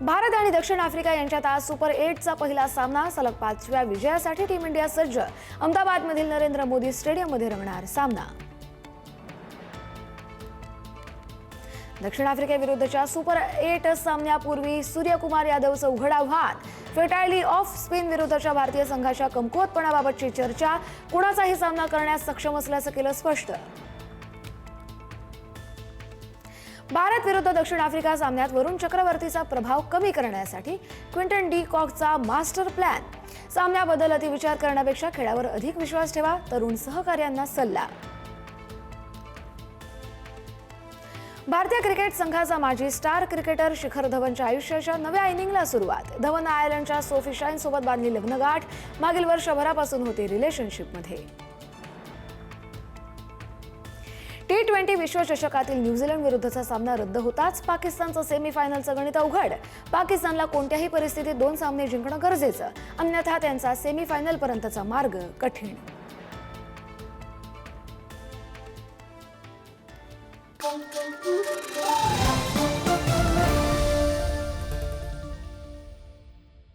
भारत आणि दक्षिण आफ्रिका यांच्यात आज सुपर 8चा पहिला सामना. सलग 5व्या विजयासाठी टीम इंडिया सज्ज. अहमदाबादमधील नरेंद्र मोदी स्टेडियममध्ये रंगणार सामना. दक्षिण आफ्रिकेविरुद्धच्या सुपर 8 सामन्यापूर्वी सूर्यकुमार यादवचं उघड आव्हान. फेटाळली ऑफ स्पिन विरुद्धच्या भारतीय संघाच्या कमकुवतपणाबाबतची चर्चा. कुणाचाही सामना करण्यास सक्षम असल्याचं केलं स्पष्ट. भारत विरुद्ध दक्षिण आफ्रिका सामन्यात वरुण चक्रवर्तीचा प्रभाव कमी करण्यासाठी क्विंटन डी कॉकचा मास्टर प्लॅन. सामन्याबद्दल अतिविचार करण्यापेक्षा खेळावर अधिक विश्वास ठेवा, तरुण सहकार्यांना सल्ला. भारतीय क्रिकेट संघाचा माजी स्टार क्रिकेटर शिखर धवनच्या आयुष्याच्या नव्या इनिंगला सुरुवात. धवन आयर्लंडच्या सोफी शाईन सोबत बांधली लग्नगाठ. मागील वर्षभरापासून होते रिलेशनशिपमध्ये. T20 विश्वचषकातील न्यूझीलंड विरुद्धचा सामना रद्द होताच पाकिस्तानचं सेमीफायनलचं गणित अवघड. पाकिस्तानला कोणत्याही परिस्थितीत 2 सामने जिंकणं गरजेचं, अन्यथा त्यांचा सेमीफायनलपर्यंतचा मार्ग कठीण.